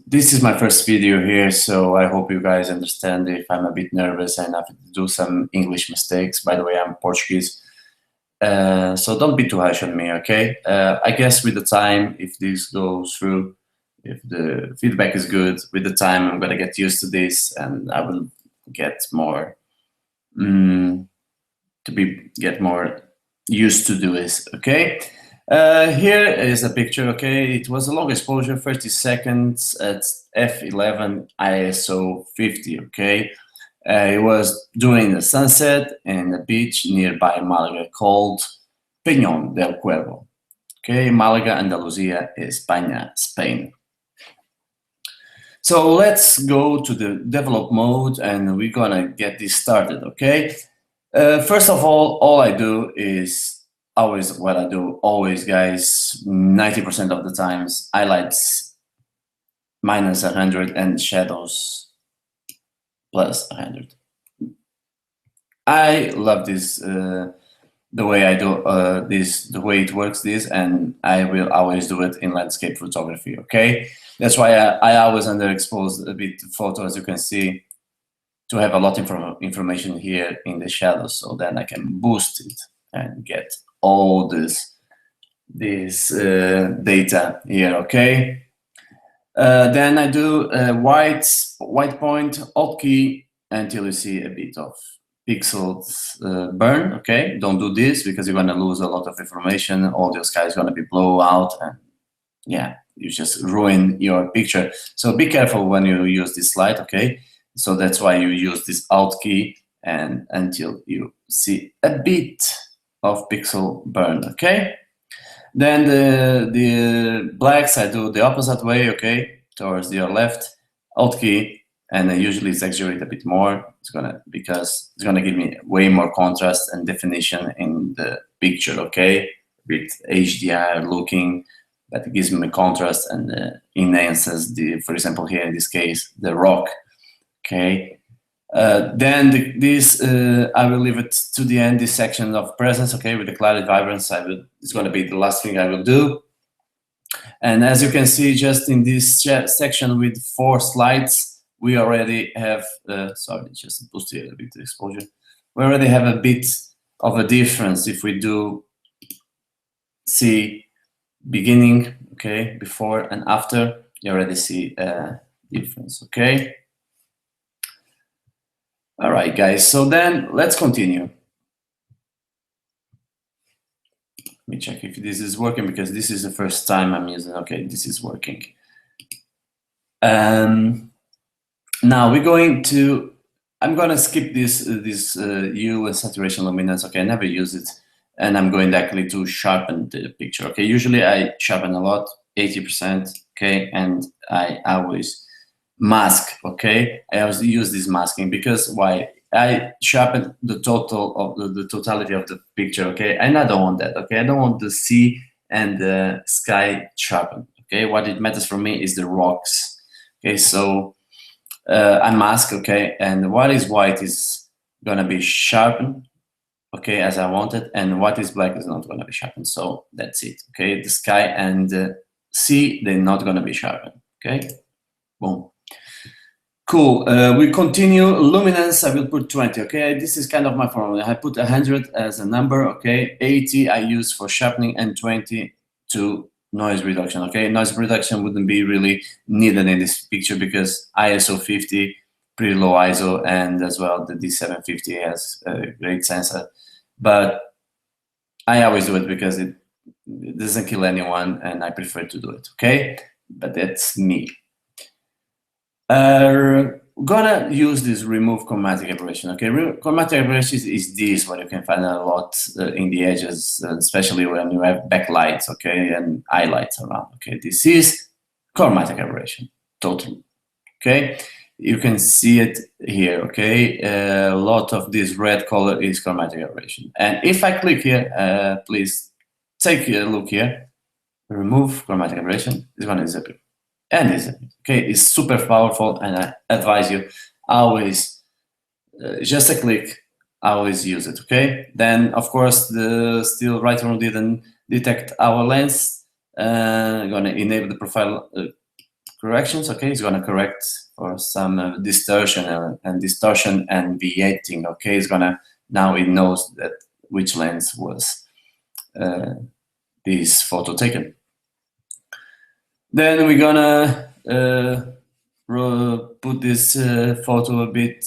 This is my first video here, so I hope you guys understand if I'm a bit nervous and I have to do some English mistakes. By the way, I'm Portuguese, so don't be too harsh on me, okay? I guess with the time, if this goes through, if the feedback is good, with the time I'm gonna get used to this and I will get more, get more used to do this, okay? Here is a picture, okay? It was a long exposure, 30 seconds at f11 ISO 50, okay? It was during the sunset in a beach nearby Malaga called Peñón del Cuervo, okay? Malaga, Andalusia, España, Spain. So let's go to the develop mode and we're gonna get this started, okay? First of all I do is always what I do, always guys, 90% of the times, highlights minus 100 and shadows plus 100. I love this, the way I do this, the way it works this, and I will always do it in landscape photography, okay? That's why I always underexpose a bit the photo, as you can see, to have a lot of information here in the shadows, so then I can boost it and get all this data here, okay? Then I do white point, Alt key, until you see a bit of pixels burn, okay? Don't do this because you're gonna lose a lot of information. All the sky is gonna be blown out and yeah, you just ruin your picture. So be careful when you use this slide, okay? So that's why you use this Alt key and until you see a bit of pixel burn, okay? Then the blacks, I do the opposite way, okay? Towards your left, Alt key, and I usually exaggerate a bit more. Because it's gonna give me way more contrast and definition in the picture, okay? With HDR looking, that gives me contrast and enhances the, for example, here in this case, the rock, okay? Then this, I will leave it to the end, this section of presence, okay, with the clarity vibrance. It's going to be the last thing I will do. And as you can see, just in this section with 4 slides, we already have, sorry, just boost here a bit the exposure. We already have a bit of a difference if we do see beginning, okay, before and after, you already see a difference, okay? All right, guys, so then let's continue. Let me check if this is working because this is the first time I'm using, okay, this is working. Now we're going to, I'm gonna skip this hue and saturation luminance, okay, I never use it, and I'm going directly to sharpen the picture, okay? Usually I sharpen a lot, 80%, okay, and I always mask, okay? I always use this masking because why? I sharpen the total of the totality of the picture, okay? And I don't want that, okay? I don't want the sea and the sky sharpened, okay? What it matters for me is the rocks, okay? So I mask, okay? And what is white is gonna be sharpened, okay, as I want it, and what is black is not gonna be sharpened. So that's it, okay? The sky and the sea, they're not gonna be sharpened, okay? Boom. Cool, we continue. Luminance, I will put 20, okay? This is kind of my formula. I put 100 as a number, okay? 80 I use for sharpening and 20 to noise reduction, okay? Noise reduction wouldn't be really needed in this picture because ISO 50, pretty low ISO, and as well the D750 has a great sensor. But I always do it because it doesn't kill anyone and I prefer to do it, okay? But that's me. Gonna use this remove chromatic aberration, okay? Chromatic aberration is this, what you can find a lot in the edges, especially when you have backlights, okay, and highlights around, okay? This is chromatic aberration, totally, okay? You can see it here, okay? A lot of this red color is chromatic aberration. And if I click here, please take a look here, remove chromatic aberration, it's gonna disappear. And disappear, okay? It's super powerful and I advise you always, just a click, always use it, okay? Then, of course, still Lightroom didn't detect our lens. I'm gonna enable the profile corrections. Okay, it's gonna correct for some distortion and vignetting. Okay, it's gonna, now it knows that which lens was this photo taken. Then we're gonna put this photo a bit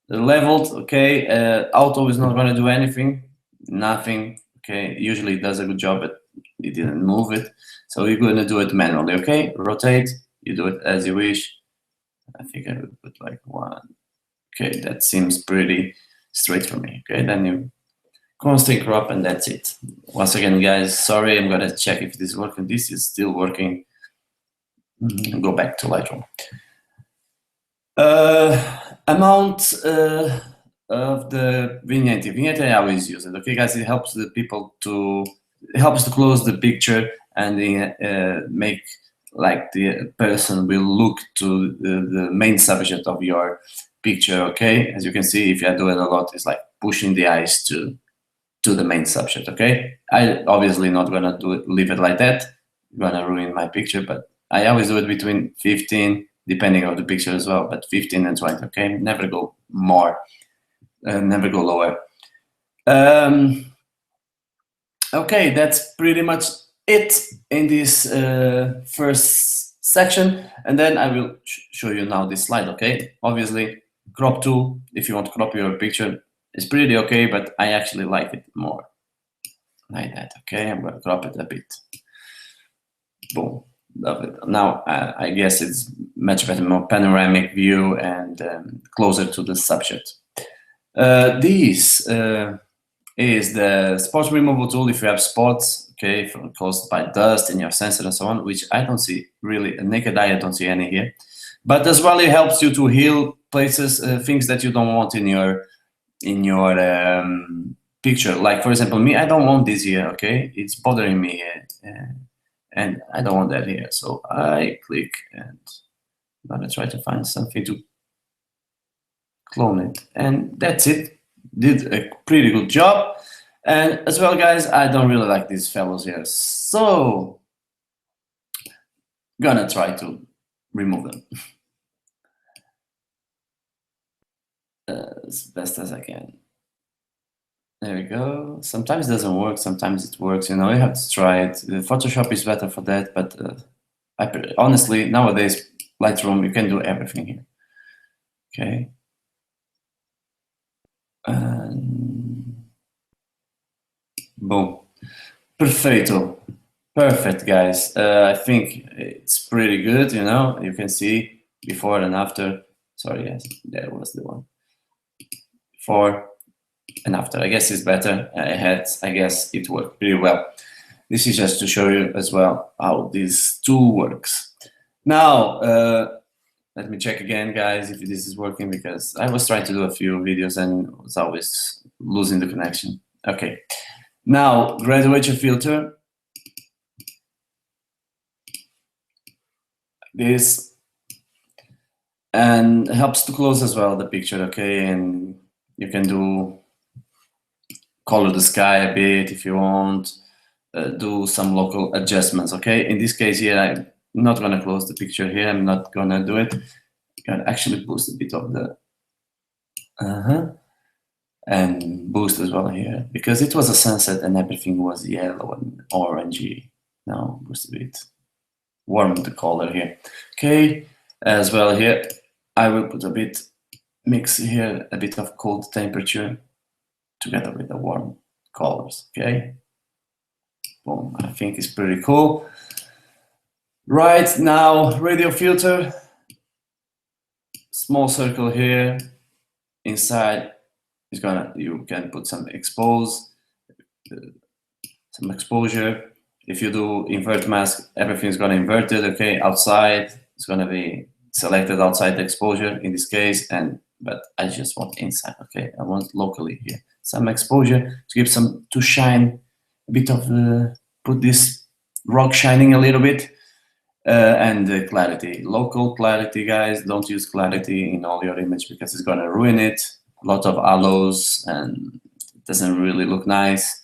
leveled. Okay, auto is not gonna do anything, nothing. Okay, usually it does a good job, but it didn't move it. So you're gonna do it manually. Okay, rotate, you do it as you wish. I think I would put like 1. Okay, that seems pretty straight for me. Okay, then you constant crop and that's it. Once again, guys, sorry, I'm gonna check if this is working. This is still working. Go back to Lightroom. Amount of the vignette. Vignette, I always use it. Okay, guys, it helps the people to, it helps to close the picture and make like the person will look to the main subject of your picture. Okay, as you can see, if you do it a lot, it's like pushing the eyes to the main subject. Okay, I obviously not gonna leave it like that. I'm gonna ruin my picture, but I always do it between 15, depending on the picture as well, but 15 and 20. Okay, never go more, never go lower. Okay, that's pretty much it in this first section, and then I will show you now this slide. Okay, obviously crop tool, if you want to crop your picture, is pretty okay, but I actually like it more like that. Okay, I'm gonna crop it a bit. Boom, love it. Now I guess it's much better, more panoramic view and closer to the subject. This is the spot removal tool if you have spots, okay, caused by dust in your sensor and so on, which I don't see really, a naked eye, I don't see any here. But as well, it helps you to heal places, things that you don't want in your picture. Like for example, me, I don't want this here, okay? It's bothering me here, and I don't want that here. So I click and I'm gonna try to find something to clone it, and that's it. Did a pretty good job. And as well, guys, I don't really like these fellows here, so gonna try to remove them as best as I can. There we go. Sometimes it doesn't work, sometimes it works. You know, you have to try it. Photoshop is better for that, but honestly, nowadays, Lightroom, you can do everything here. Okay. Boom. Perfecto. Perfect, guys. I think it's pretty good, you know. You can see before and after. Sorry, guys, that was the one. Before and after. I guess it's better. I guess it worked pretty well. This is just to show you as well how this tool works. Now, let me check again, guys, if this is working, because I was trying to do a few videos and was always losing the connection. Okay. Now, graduation filter. This, and helps to close as well the picture. Okay, and you can do color the sky a bit if you want, do some local adjustments. Okay, in this case here, I'm not gonna close the picture here. I'm not gonna do it. Can actually boost a bit of the and boost as well here, because it was a sunset and everything was yellow and orangey. Now boost a bit, warm the color here. Okay, as well here, I will put a bit, mix here a bit of cold temperature together with the warm colors. Okay, boom, I think it's pretty cool. Right now, radio filter, small circle here, inside is gonna, you can put some some exposure. If you do invert mask, everything's gonna invert it. Okay, outside it's gonna be selected outside the exposure in this case, but I just want inside. Okay, I want locally here some exposure to give some, to shine a bit of put this rock shining a little bit, and the clarity, local clarity, guys. Don't use clarity in all your image because it's gonna ruin it. A lot of halos and it doesn't really look nice.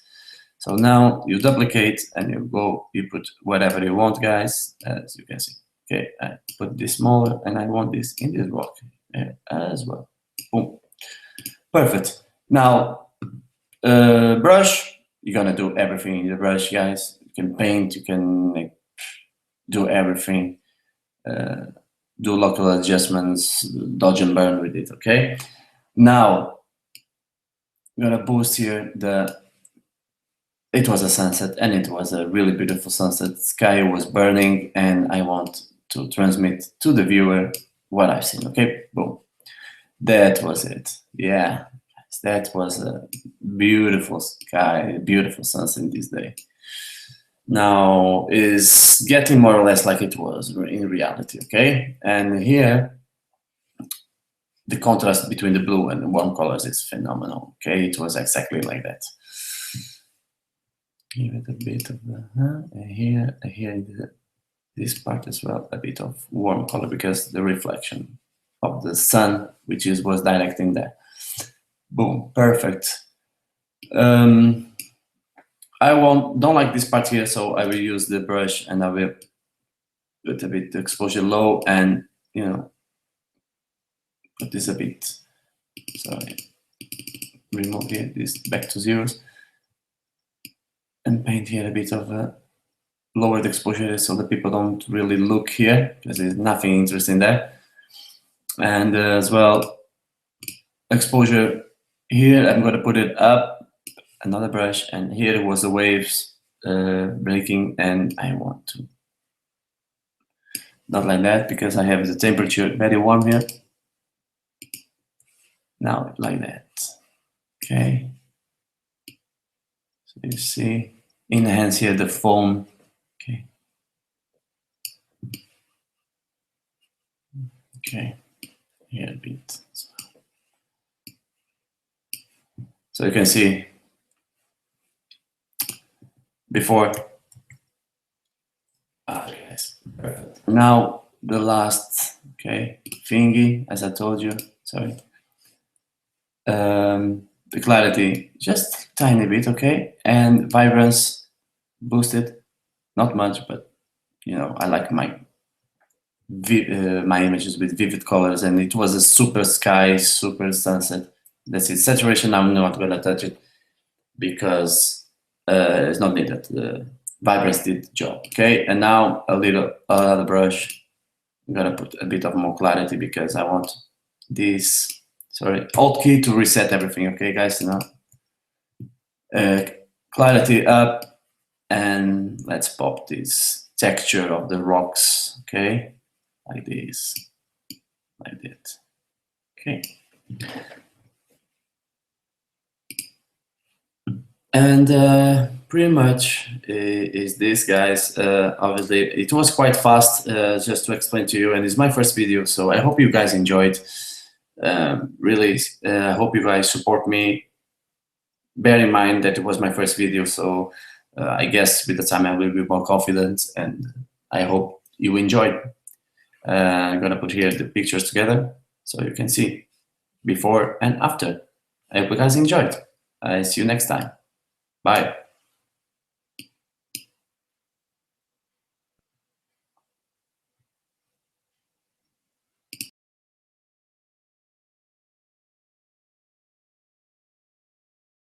So now you duplicate and you put whatever you want, guys, as you can see. Okay, I put this smaller, and I want this in this rock as well. Boom. Perfect. Now, brush, you're gonna do everything in the brush, guys. You can paint, you can like, do everything. Do local adjustments, dodge and burn with it, okay? Now, I'm gonna boost here it was a sunset, and it was a really beautiful sunset. Sky was burning, and I want to transmit to the viewer what I've seen, okay? Boom. That was it. Yeah, that was a beautiful sky, beautiful sunset this day. Now is getting more or less like it was in reality, okay? And here, the contrast between the blue and the warm colors is phenomenal, okay? It was exactly like that. Give it a bit of the, and here this part as well, a bit of warm color because the reflection of the sun, which was directing there. Boom, perfect. I don't like this part here, so I will use the brush and I will put a bit the exposure low and, you know, put this a bit, sorry, remove here this back to zeros and paint here a bit of a lowered exposure so that people don't really look here because there's nothing interesting there. And as well, exposure here, I'm going to put it up, another brush, and here was the waves breaking, and I want to not like that because I have the temperature very warm here. Now like that, okay. So you see, enhance here the foam, okay. Okay, here a bit. So you can see before. Yes, perfect. Now the last, okay, thingy, as I told you, sorry. The clarity, just tiny bit, okay, and vibrance boosted, not much, but you know, I like my images with vivid colors, and it was a super sky, super sunset. That's it. Saturation, I'm not gonna touch it because it's not needed. The vibrance did the job, okay. And now another brush. I'm gonna put a bit of more clarity because I want this. Sorry, Alt key to reset everything, okay, guys? Now, clarity up, and let's pop this texture of the rocks, okay, like this, like that, okay. And pretty much is this, guys. Obviously, it was quite fast, just to explain to you, and it's my first video, so I hope you guys enjoyed. Really, I hope you guys support me. Bear in mind that it was my first video, so I guess with the time I will be more confident, and I hope you enjoyed. I'm gonna put here the pictures together so you can see before and after. I hope you guys enjoyed. I see you next time. Bye.